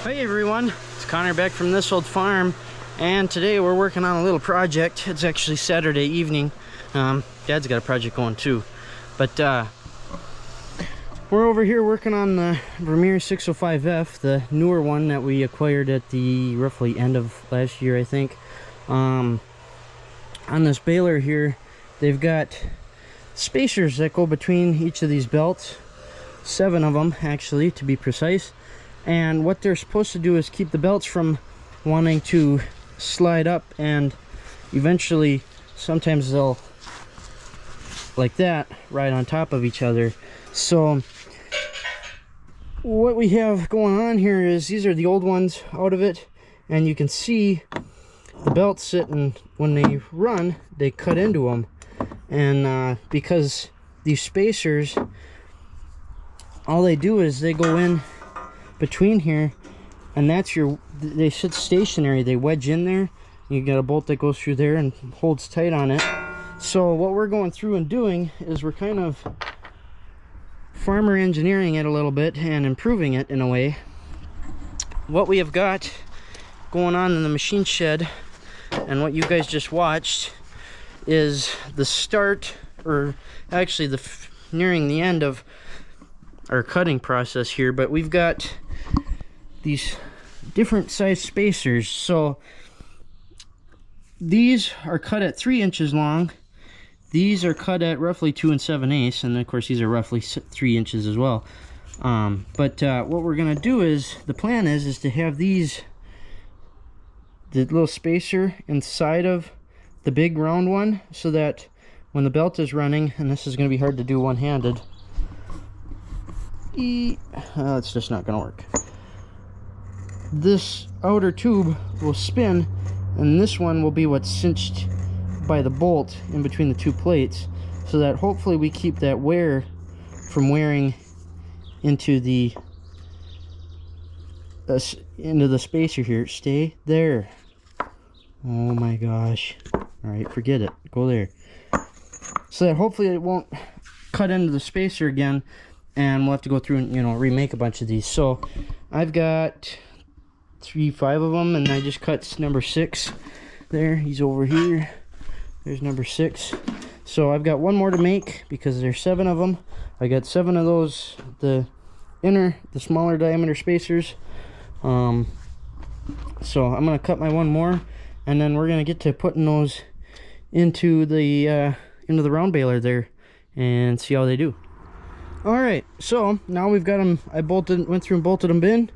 Hey everyone, it's Connor back from This Old Farm, and today we're working on a little project. It's actually Saturday evening. Dad's got a project going too, but we're over here working on the Vermeer 605F, the newer one that we acquired at the roughly end of last year, I think. On this baler here, they've got spacers that go between each of these belts, 7 of them actually to be precise. And what they're supposed to do is keep the belts from wanting to slide up, and eventually sometimes they'll, like that, right on top of each other. So what we have going on here is these are the old ones out of it, and you can see the belts sitting, when they run they cut into them. And because these spacers, all they do is they go in between here, and that's they sit stationary, they wedge in there. You got a bolt that goes through there and holds tight on it. So what we're going through and doing is we're kind of farmer engineering it a little bit and improving it in a way. What we have got going on in the machine shed, and what you guys just watched, is the start, or actually nearing the end of our cutting process here. But we've got these different size spacers. So these are cut at 3 inches long. These are cut at roughly 2 7/8, and of course these are roughly 3 inches as well. But what we're gonna do is, the plan is to have the little spacer inside of the big round one, so that when the belt is running, and this is going to be hard to do one-handed, it's just not going to work. This outer tube will spin, and this one will be what's cinched by the bolt in between the two plates, so that hopefully we keep that wear from wearing into the spacer here. Stay there. Oh my gosh. Alright, forget it. Go there. So that hopefully it won't cut into the spacer again, and we'll have to go through and, remake a bunch of these. So I've got 5 of them, and I just cut number 6 there. He's over here. There's number 6. So I've got one more to make, because there's 7 of them. I got 7 of those, the smaller diameter spacers. So I'm gonna cut my one more, and then we're gonna get to putting those into the round baler there and see how they do. All right, so now we've got them. I went through and bolted them in.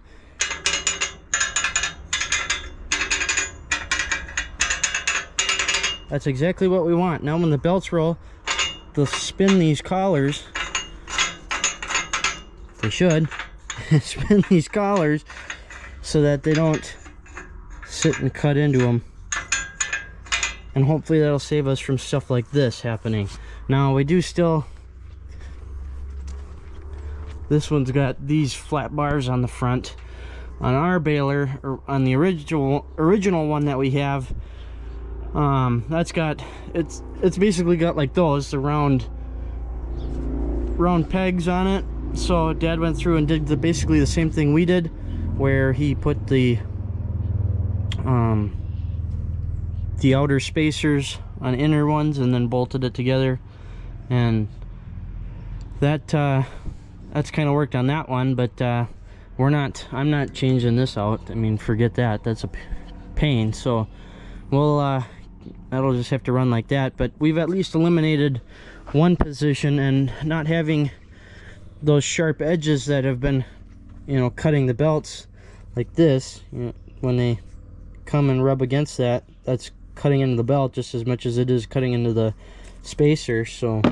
That's exactly what we want. Now when the belts roll, they'll spin these collars. They should spin these collars so that they don't sit and cut into them. And hopefully that'll save us from stuff like this happening. Now we do still, this one's got these flat bars on the front. On our baler, or on the original one that we have, that's got, it's basically got like those, the round pegs on it. So Dad went through and did basically the same thing we did, where he put the outer spacers on inner ones and then bolted it together, and that's kind of worked on that one. But I'm not changing this out. I mean, forget that, that's a pain. So we'll that'll just have to run like that. But we've at least eliminated one position, and not having those sharp edges that have been cutting the belts like this. When they come and rub against that, that's cutting into the belt just as much as it is cutting into the spacer. So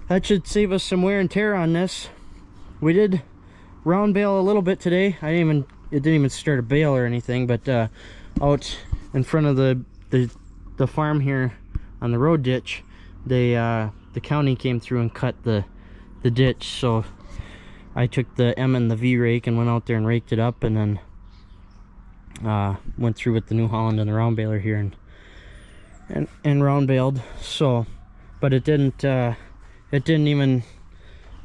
that should save us some wear and tear on this. We did round bale a little bit today. It didn't even start a bale or anything, but out in front of the farm here on the road ditch, the county came through and cut the ditch. So I took the M and the V rake and went out there and raked it up, and then went through with the New Holland and the round baler here and round baled. So, but it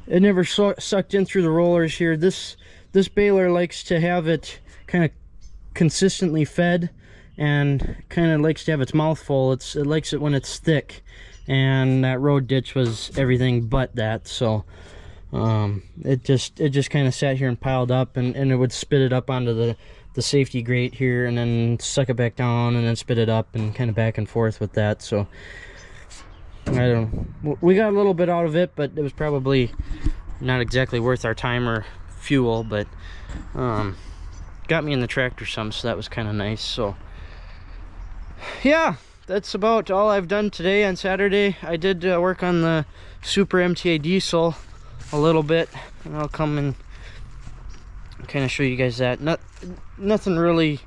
never sucked in through the rollers here. This this baler likes to have it kind of consistently fed, and kind of likes to have its mouth full. It likes it when it's thick, and that road ditch was everything but that. So it just kind of sat here and piled up, and it would spit it up onto the safety grate here, and then suck it back down, and then spit it up, and kind of back and forth with that. So I don't know, we got a little bit out of it, but it was probably not exactly worth our time or fuel, but got me in the tractor some, so that was kind of nice. So yeah, that's about all I've done today. On Saturday I did work on the Super MTA diesel a little bit, and I'll come and kind of show you guys that. Nothing really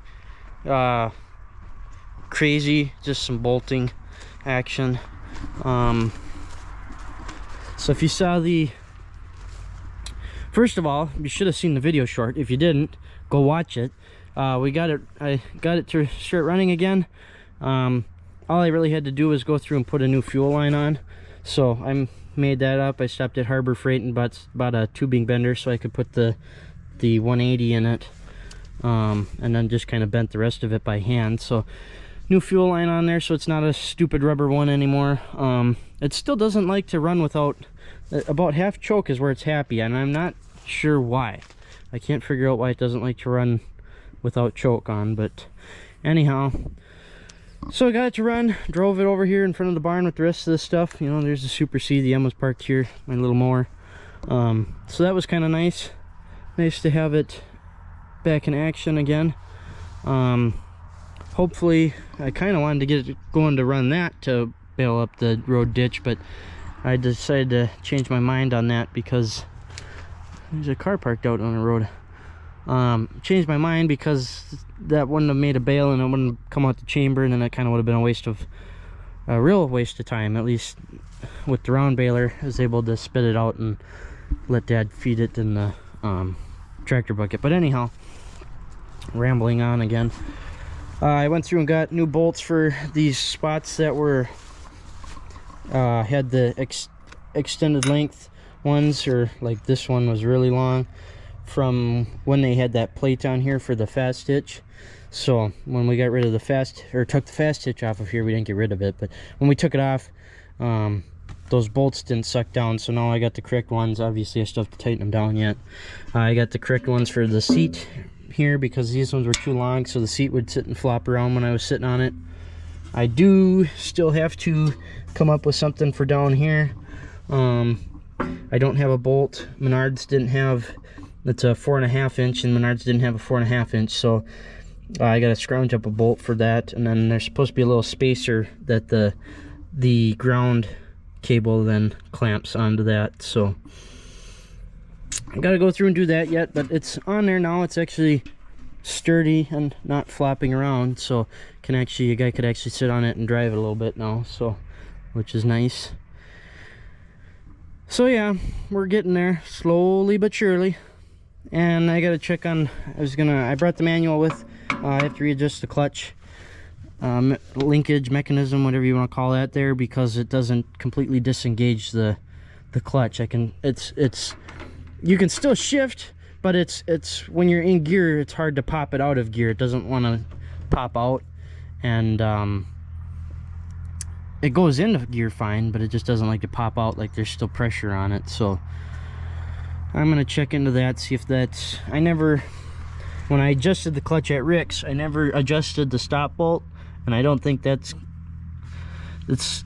crazy, just some bolting action. So if you saw first of all, you should have seen the video short. If you didn't, go watch it. I got it to start running again. All I really had to do was go through and put a new fuel line on. So I made that up. I stopped at Harbor Freight and bought a tubing bender so I could put the 180 in it, and then just kind of bent the rest of it by hand. So new fuel line on there, so it's not a stupid rubber one anymore. It still doesn't like to run without, about half choke is where it's happy, and I'm not sure why. I can't figure out why it doesn't like to run without choke on, but anyhow, so I got it to run, drove it over here in front of the barn with the rest of this stuff. You know, there's the Super C, the M was parked here, my little mower. So that was kind of nice to have it back in action again. Hopefully, I kind of wanted to get it going to run that to bail up the road ditch, but I decided to change my mind on that because there's a car parked out on the road. Changed my mind because that wouldn't have made a bale, and it wouldn't come out the chamber, and then that kind of would have been a real waste of time. At least with the round baler, I was able to spit it out and let Dad feed it in the tractor bucket. But anyhow, rambling on again. I went through and got new bolts for these spots that were had the extended length ones, or like this one was really long from when they had that plate on here for the fast hitch. So when we got rid of took the fast hitch off of here, we didn't get rid of it, but when we took it off, those bolts didn't suck down. So now I got the correct ones. Obviously I still have to tighten them down yet. I got the correct ones for the seat here because these ones were too long, so the seat would sit and flop around when I was sitting on it. I do still have to come up with something for down here. I don't have a bolt. Menards didn't have, it's a 4.5 inch, and Menards didn't have a 4.5 inch, so I gotta scrounge up a bolt for that. And then there's supposed to be a little spacer that the ground cable then clamps onto that, so I gotta go through and do that yet, but it's on there now. It's actually sturdy and not flopping around, so a guy could actually sit on it and drive it a little bit now, so which is nice. So yeah, we're getting there slowly but surely. And I gotta check on, I brought the manual with. I have to readjust the clutch linkage mechanism, whatever you want to call that there, because it doesn't completely disengage the clutch. You can still shift, but it's when you're in gear, it's hard to pop it out of gear. It doesn't want to pop out, and it goes into gear fine, but it just doesn't like to pop out, like there's still pressure on it. So I'm gonna check into that, see if that's, when I adjusted the clutch at Rick's, I never adjusted the stop bolt, and I don't think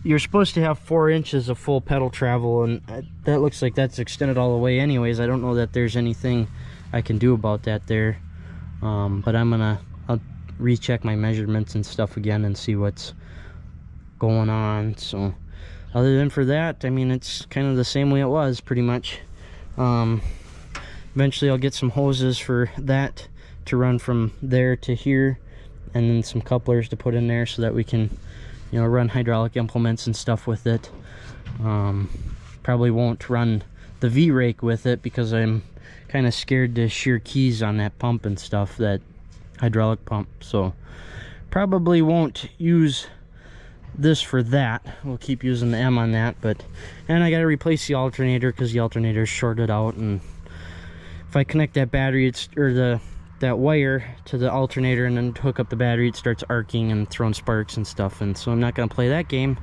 you're supposed to have 4 inches of full pedal travel, and that looks like that's extended all the way anyways. I don't know that there's anything I can do about that there, but I'll recheck my measurements and stuff again and see what's going on. So other than for that, I mean, it's kind of the same way it was pretty much. Eventually I'll get some hoses for that to run from there to here, and then some couplers to put in there so that we can, you know, run hydraulic implements and stuff with it. Probably won't run the V-rake with it because I'm kind of scared to shear keys on that pump and stuff, that hydraulic pump. So probably won't use this for that. We'll keep using the M on that, and I got to replace the alternator because the alternator is shorted out, and if I connect that battery, that wire to the alternator and then hook up the battery, it starts arcing and throwing sparks and stuff. And so I'm not going to play that game.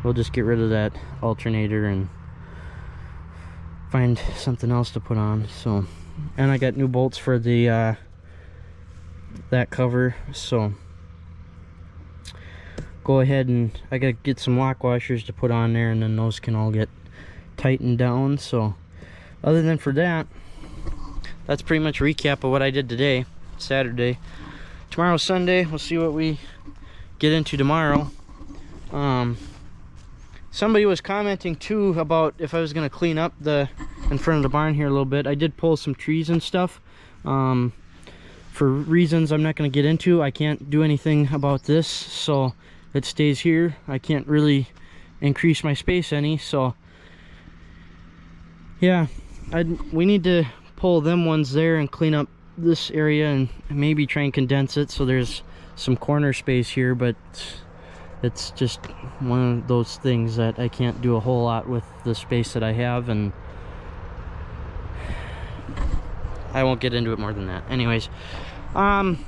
We'll just get rid of that alternator and find something else to put on. So, and I got new bolts for the that cover, so go ahead and I gotta get some lock washers to put on there, and then those can all get tightened down. So other than for that, that's pretty much a recap of what I did today, Saturday. Tomorrow's Sunday. We'll see what we get into tomorrow. Somebody was commenting too about if I was gonna clean up in front of the barn here a little bit. I did pull some trees and stuff for reasons I'm not going to get into. I can't do anything about this, so it stays here. I can't really increase my space any, so yeah, we need to pull them ones there and clean up this area and maybe try and condense it so there's some corner space here. But it's just one of those things that I can't do a whole lot with the space that I have, and I won't get into it more than that. Anyways, I'm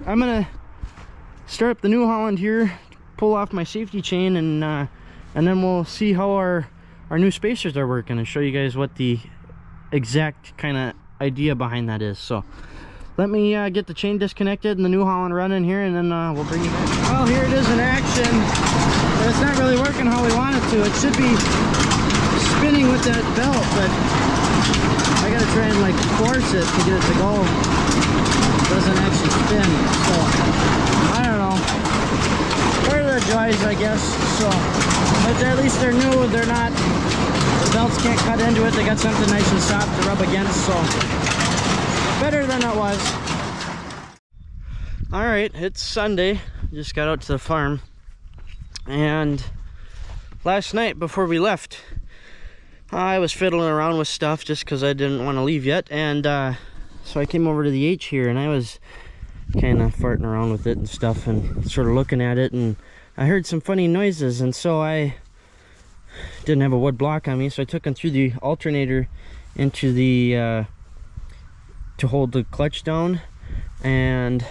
gonna start up the New Holland here, pull off my safety chain, and then we'll see how our new spacers are working and show you guys what the exact kind of idea behind that is. So let me get the chain disconnected and the New Holland running here, and then we'll bring you back. Well, here it is in action, but it's not really working how we want it to. It should be spinning with that belt, but I gotta try and like force it to get it to go. It doesn't actually spin, so I don't know. Part of the joys, I guess. So, but at least they're new. They're not. The belts can't cut into it. They got something nice and soft to rub against. So better than it was. All right, it's Sunday. Just got out to the farm, and last night before we left, I was fiddling around with stuff just because I didn't want to leave yet, and so I came over to the H here, and I was kind of farting around with it and stuff and sort of looking at it, and I heard some funny noises, and so I didn't have a wood block on me, so I took them through the alternator into the to hold the clutch down, and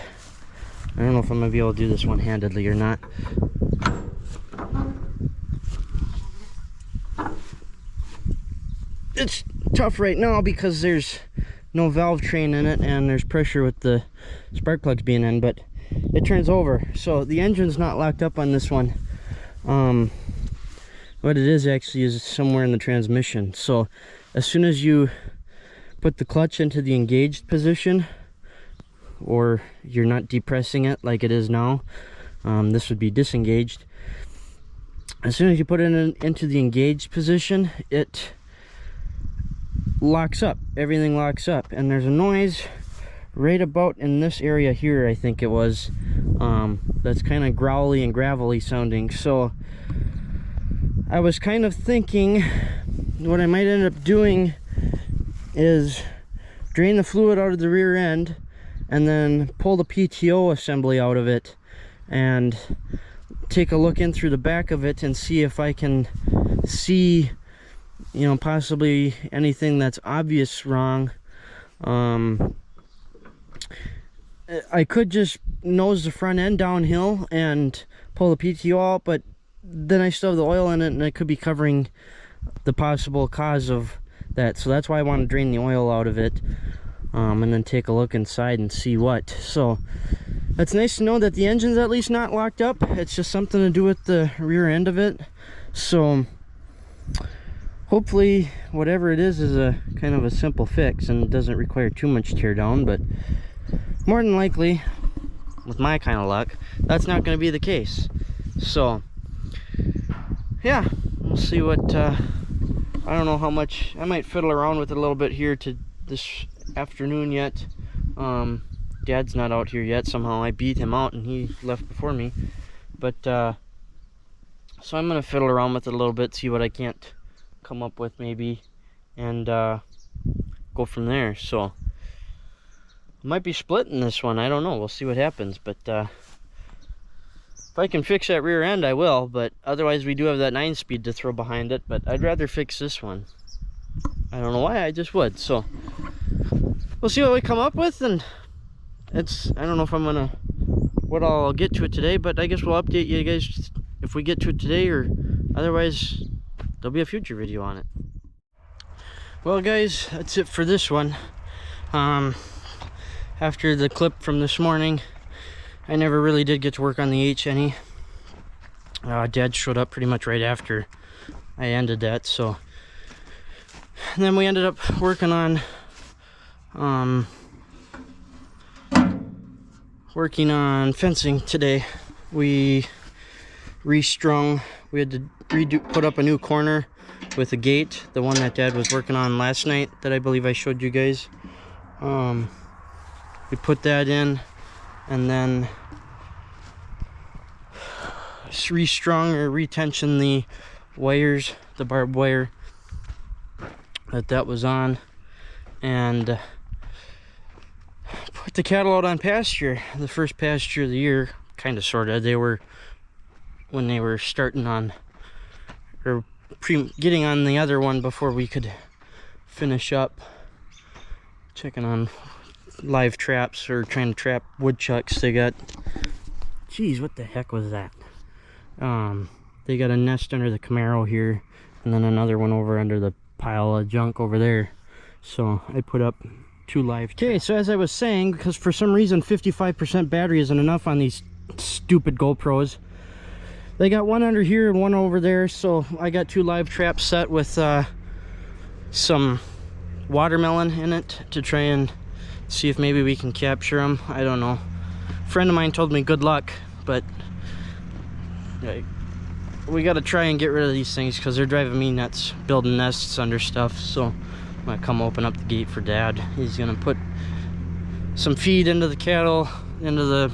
I don't know if I'm gonna be able to do this one-handedly or not. It's tough right now because there's no valve train in it and there's pressure with the spark plugs being in, but it turns over. So the engine's not locked up on this one. What it is actually is somewhere in the transmission. So as soon as you put the clutch into the engaged position, or you're not depressing it like it is now, this would be disengaged. As soon as you put it into the engaged position, it locks up. Everything locks up, and there's a noise right about in this area here, I think it was, that's kind of growly and gravelly sounding. So I was kind of thinking what I might end up doing is drain the fluid out of the rear end and then pull the PTO assembly out of it and take a look in through the back of it and see if I can see, you know, possibly anything that's obvious wrong. I could just nose the front end downhill and pull the PTO out, but then I still have the oil in it and it could be covering the possible cause of that. So that's why I want to drain the oil out of it, and then take a look inside and see what. So it's nice to know that the engine's at least not locked up. It's just something to do with the rear end of it. So hopefully whatever it is a kind of a simple fix and it doesn't require too much tear down, but more than likely, with my kind of luck, that's not going to be the case. So yeah, we'll see what I don't know how much. I might fiddle around with it a little bit here to this afternoon yet. Dad's not out here yet. Somehow I beat him out and he left before me, but so I'm gonna fiddle around with it a little bit, see what I can't come up with maybe, and go from there. So I might be splitting this one, I don't know, we'll see what happens. But if I can fix that rear end, I will, but otherwise we do have that 9-speed to throw behind it, but I'd rather fix this one. I don't know why, I just would. So we'll see what we come up with, and it's, I don't know if I'm gonna, what I'll get to it today, but I guess we'll update you guys if we get to it today, or otherwise there'll be a future video on it. Well guys, that's it for this one. After the clip from this morning, I never really did get to work on the H any. Dad showed up pretty much right after I ended that, so and then we ended up working on fencing today. We restrung, we had to put up a new corner with a gate, the one that Dad was working on last night that I believe I showed you guys. We put that in, and then restrung or retension the wires, the barbed wire that was on, and put the cattle out on pasture, the first pasture of the year, kind of, sort of. They were, when they were starting on, or getting on the other one before we could finish up checking on live traps or trying to trap woodchucks. They got, geez, what the heck was that? They got a nest under the Camaro here, and then another one over under the pile of junk over there. So I put up 2 live traps. Okay, so as I was saying, because for some reason 55% battery isn't enough on these stupid GoPros, they got one under here and one over there. So I got 2 live traps set with some watermelon in it to try and see if maybe we can capture them. I don't know. A friend of mine told me good luck, but we got to try and get rid of these things because they're driving me nuts building nests under stuff. So I'm gonna come open up the gate for Dad. He's gonna put some feed into the cattle, into the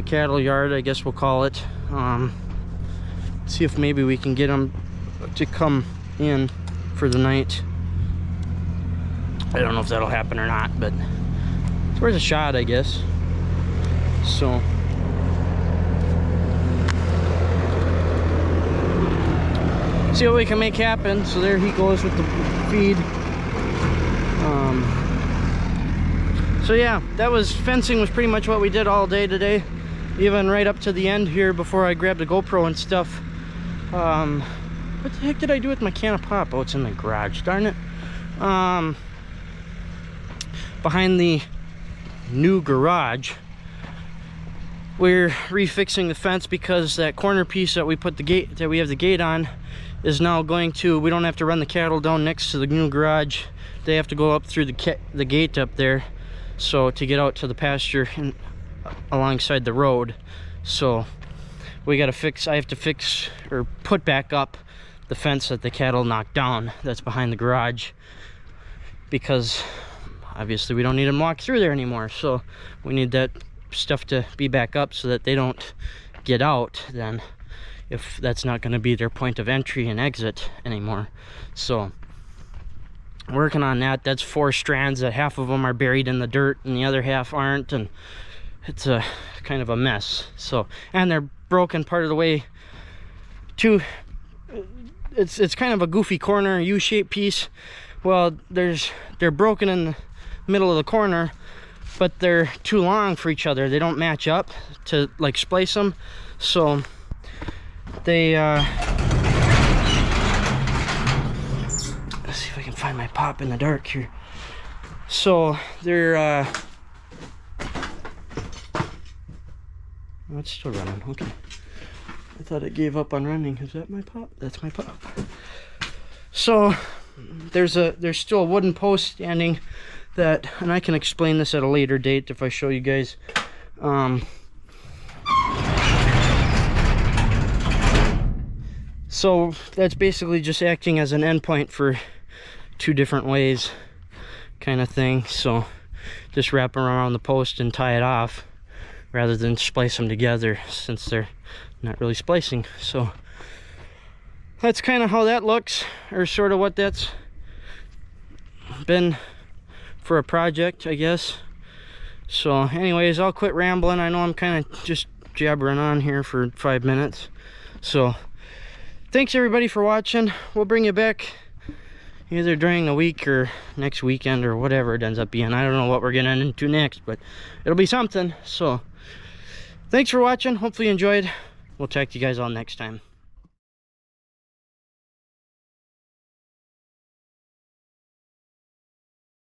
cattle yard, I guess we'll call it. See if maybe we can get them to come in for the night. I don't know if that'll happen or not, but it's worth a shot, I guess. So see what we can make happen. So there he goes with the feed. So yeah, that was, fencing was pretty much what we did all day today, even right up to the end here before I grabbed the GoPro and stuff. What the heck did I do with my can of pop? Oh, it's in the garage, darn it. Behind the new garage, we're refixing the fence because that corner piece that we put the gate, that we have the gate on, is now going to, we don't have to run the cattle down next to the new garage. They have to go up through the gate up there, so to get out to the pasture and alongside the road. So we got to fix, I have to fix or put back up the fence that the cattle knocked down that's behind the garage, because obviously we don't need them to walk through there anymore. So we need that stuff to be back up so that they don't get out then, if that's not going to be their point of entry and exit anymore. So working on that. That's 4 strands that half of them are buried in the dirt and the other half aren't, and it's a kind of a mess. So, and they're broken part of the way too. It's kind of a goofy corner, U-shaped piece. Well, they're broken in the middle of the corner, but they're too long for each other. They don't match up to like splice them. So they let's see if I can find my pop in the dark here. So they're oh, it's still running. Okay, I thought it gave up on running. Is that my pop? That's my pop. So there's still a wooden post standing that, and I can explain this at a later date if I show you guys. So that's basically just acting as an endpoint for 2 different ways kind of thing. So just wrap them around the post and tie it off rather than splice them together, since they're not really splicing. So that's kind of how that looks, or sort of what that's been for a project, I guess. So anyways, I'll quit rambling. I know I'm kind of just jabbering on here for 5 minutes. So thanks everybody for watching. We'll bring you back either during the week or next weekend or whatever it ends up being. I don't know what we're getting into next, but it'll be something. So thanks for watching. Hopefully you enjoyed. We'll talk to you guys all next time.